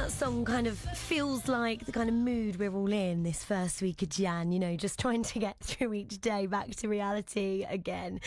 That song kind of feels like the kind of mood we're all in this first week of Jan, you know, just trying to get through each day back to reality again.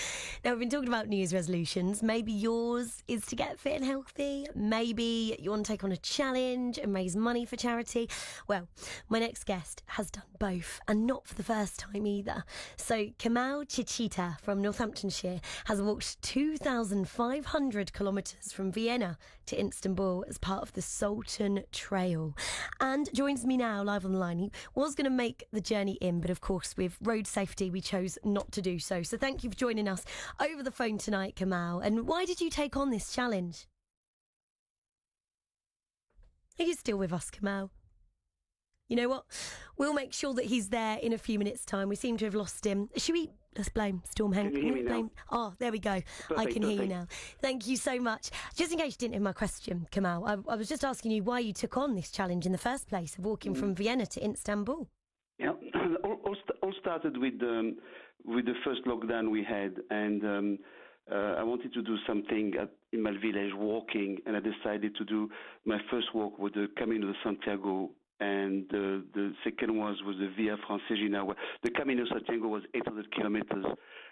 Now, we've been talking about New Year's resolutions. Maybe yours is to get fit and healthy. Maybe you want to take on a challenge and raise money for charity. Well, my next guest has done both, and not for the first time either. So Kamal Chichita from Northamptonshire has walked 2,500 kilometres from Vienna to Istanbul as part of the Sultan Trail, and joins me now live on the line. He was going to make the journey in, but of course with road safety we chose not to do so. So thank you for joining us over the phone tonight, Kamal. And why did you take on this challenge? Are you still with us, Kamal? You know what? We'll make sure that he's there in a few minutes' time. We seem to have lost him. Should we? Let's blame Storm Hank. Can you hear me now? Oh, there we go. Perfect, I can hear you now. Thank you so much. Just in case you didn't hear my question, Kamal, I was just asking you why you took on this challenge in the first place of walking from Vienna to Istanbul. Yeah, all started with the first lockdown we had, and I wanted to do something in my village, walking, and I decided to do my first walk with the Camino de Santiago. And the second was the Via Francigena. The Camino Santiago was 800 kilometers,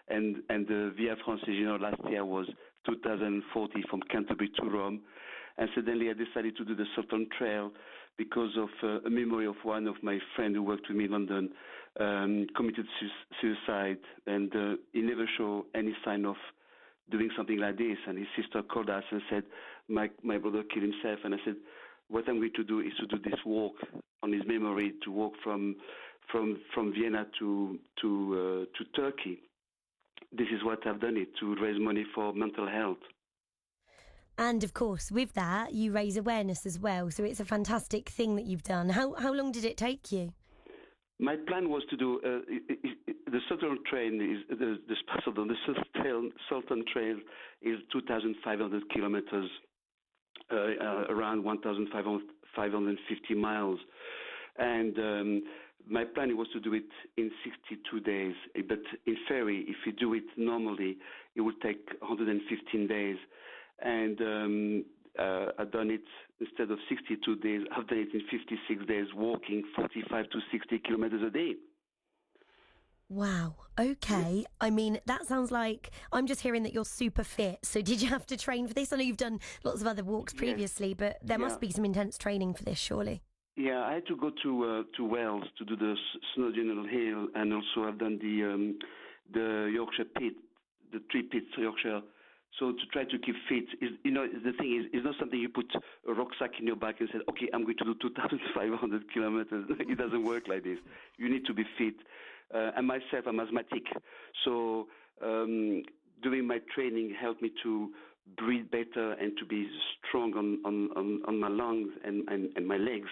and the Via Francigena last year was 2,040 from Canterbury to Rome. And suddenly I decided to do the Sultan Trail because of a memory of one of my friends who worked with me in London, committed suicide, and he never showed any sign of doing something like this. And his sister called us and said, my brother killed himself. And I said, what I'm going to do is to do this walk on his memory, to walk from Vienna to Turkey. This is what I've done, it to raise money for mental health. And of course, with that, you raise awareness as well. So it's a fantastic thing that you've done. How long did it take you? My plan was to do the Southern Trail the Sultan Trail is 2,500 kilometers. Around 1,550 miles, and my plan was to do it in 62 days. But in theory, if you do it normally, it would take 115 days. And I've done it instead of 62 days. I've done it in 56 days, walking 45 to 60 kilometers a day. Wow. Okay. I mean, that sounds like I'm just hearing that you're super fit. So did you have to train for this? I know you've done lots of other walks previously, but there must be some intense training for this, surely. Yeah, I had to go to Wales to do the Snowdon Hill, and also I've done the Yorkshire Pit, the 3 pits Yorkshire. So to try to keep fit, the thing is, it's not something you put a rucksack in your back and say, okay, I'm going to do 2,500 kilometers. It doesn't work like this. You need to be fit. And myself, I'm asthmatic. So doing my training helped me to breathe better and to be strong on my lungs and my legs.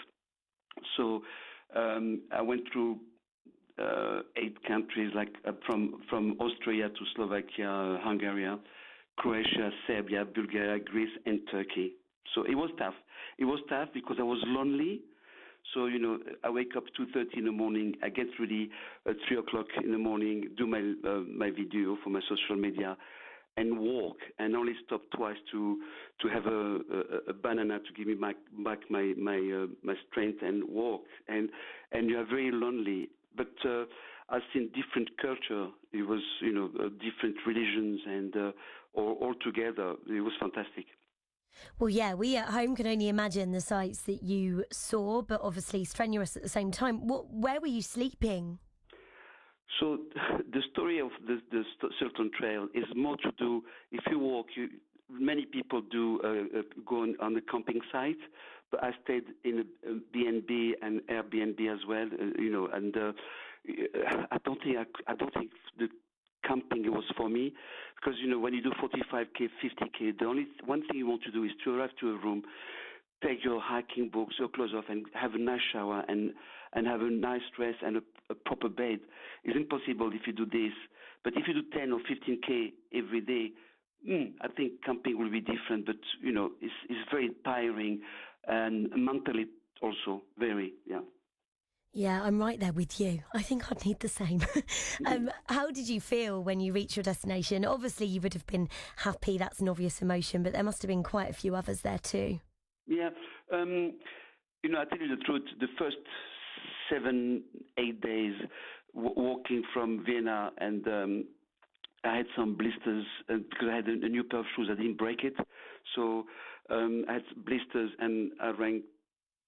So I went through 8 countries, like from Austria to Slovakia, Hungary, Croatia, Serbia, Bulgaria, Greece, and Turkey. So it was tough. It was tough because I was lonely. So, I wake up 2:30 in the morning, I get ready at 3 o'clock in the morning, do my video for my social media, and walk, and only stop twice to have a banana to give me back my strength and walk. And you are very lonely. But I've seen different culture. It was, different religions, and all together. It was fantastic. Well, yeah, we at home can only imagine the sights that you saw, but obviously strenuous at the same time. Where were you sleeping? So the story of the Sultan Trail is more to do, if you walk, many people do go on the camping site, but I stayed in a B&B and Airbnb as well, and I don't think the camping was for me, because when you do 45k, 50k, the only one thing you want to do is to arrive to a room, take your hiking books, your clothes off, and have a nice shower and have a nice dress and a proper bed. It's impossible if you do this. But if you do 10 or 15k every day, I think camping will be different. But it's very tiring and mentally also very, Yeah, I'm right there with you. I think I'd need the same. How did you feel when you reached your destination? Obviously, you would have been happy. That's an obvious emotion, but there must have been quite a few others there too. Yeah. I tell you the truth. The first 7, 8 days walking from Vienna, and I had some blisters because I had a new pair of shoes. I didn't break it, so I had blisters, and I rang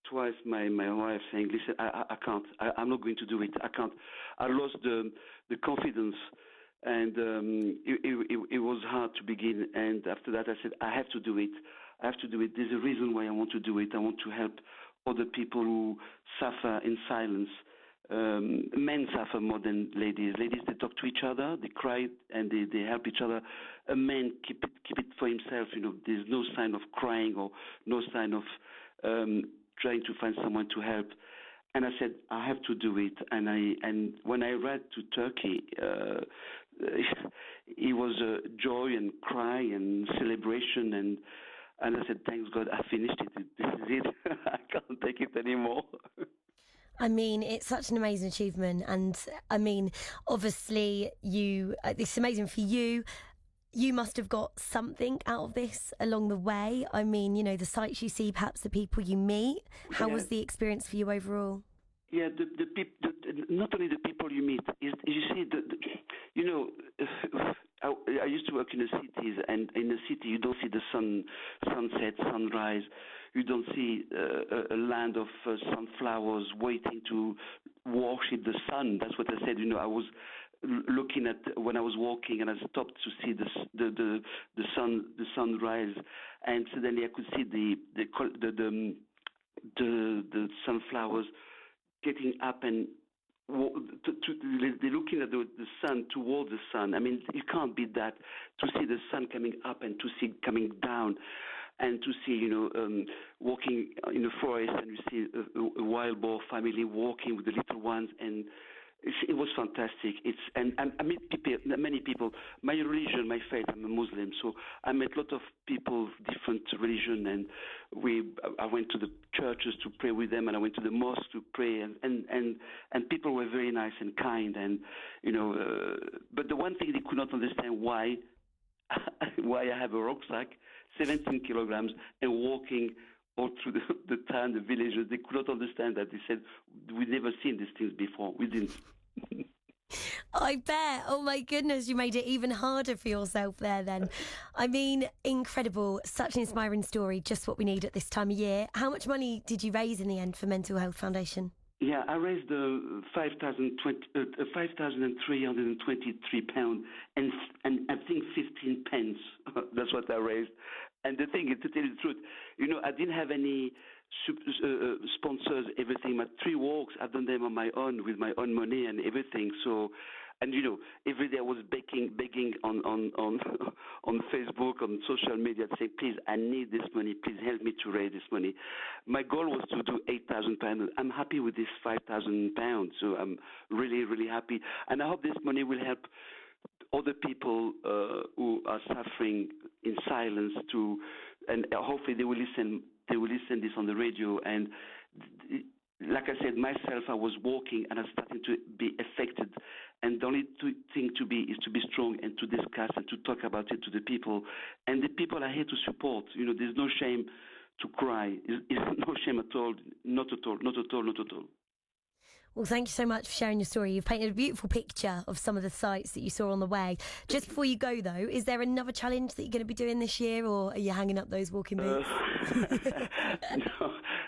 twice my wife saying, "Listen, I can't. I'm not going to do it. I can't." I lost the confidence, and it was hard to begin. And after that, I said, "I have to do it. I have to do it. There's a reason why I want to do it. I want to help other people who suffer in silence. Men suffer more than ladies. Ladies, they talk to each other, they cry, and they help each other. A man keep it for himself. There's no sign of crying or no sign of trying to find someone to help." And I said, I have to do it. And when I arrived to Turkey, it was joy and cry and celebration, and I said, thanks God, I finished it. This is it. I can't take it anymore. I mean, it's such an amazing achievement. And I mean, obviously, it's amazing for you. You must have got something out of this along the way. I mean, the sights you see, perhaps the people you meet. How was the experience for you overall? Yeah, not only the people you meet. You see, I used to work in the cities, and in the city you don't see the sunset, sunrise. You don't see a land of sunflowers waiting to worship the sun. That's what I said. I was looking at when I was walking, and I stopped to see the sunrise, and suddenly I could see the sunflowers getting up, and they're looking at the sun, towards the sun. I mean, you can't beat that. To see the sun coming up and to see coming down, and to see, walking in the forest, and you see a wild boar family walking with the little ones, and it was fantastic. And I meet many people. My religion, my faith, I'm a Muslim, so I met a lot of people of different religion, and I went to the churches to pray with them, and I went to the mosque to pray, and people were very nice and kind, and but the one thing they could not understand why I have a rucksack, 17 kilograms, and walking all through the town, the villages. They could not understand that. They said, we've never seen these things before. We didn't. I bet. Oh my goodness, you made it even harder for yourself there then. I mean, incredible. Such an inspiring story, just what we need at this time of year. How much money did you raise in the end for Mental Health Foundation? Yeah, I raised £5,323 and I think 15 pence. That's what I raised. And the thing is, to tell you the truth, I didn't have any sponsors, everything. My 3 walks, I've done them on my own with my own money and everything. So, and every day I was begging on Facebook, on social media, saying, please, I need this money. Please help me to raise this money. My goal was to do £8,000. I'm happy with this £5,000. So I'm really, really happy. And I hope this money will help other people who are suffering in silence and hopefully they will listen this on the radio. And like I said, myself, I was walking and I was starting to be affected. And the only thing to be is to be strong and to discuss and to talk about it to the people. And the people are here to support. There's no shame to cry. There's no shame at all. Not at all. Not at all. Not at all. Well, thank you so much for sharing your story. You've painted a beautiful picture of some of the sights that you saw on the way. Just before you go, though, is there another challenge that you're going to be doing this year, or are you hanging up those walking boots?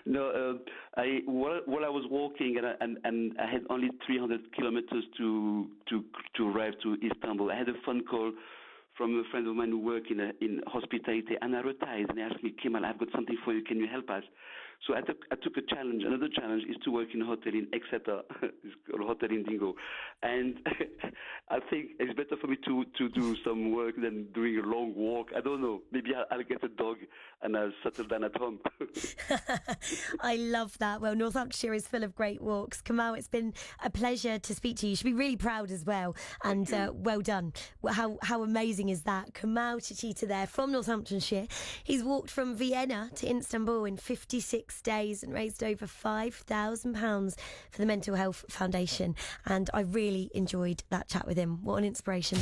No. While I was walking, and I had only 300 kilometers to arrive to Istanbul, I had a phone call from a friend of mine who works in hospitality, and I retired, and he asked me, Kemal, I've got something for you. Can you help us? So I took a challenge. Another challenge is to work in a hotel in Exeter. It's called Hotel Indigo. And I think it's better for me to do some work than doing a long walk. I don't know. Maybe I'll get a dog and I'll settle down at home. I love that. Well, Northamptonshire is full of great walks. Kemal, it's been a pleasure to speak to you. You should be really proud as well. And well done. How amazing is that? Kemal Chichita there from Northamptonshire. He's walked from Vienna to Istanbul in 56 days and raised over £5,000 for the Mental Health Foundation. And I really enjoyed that chat with him. What an inspiration.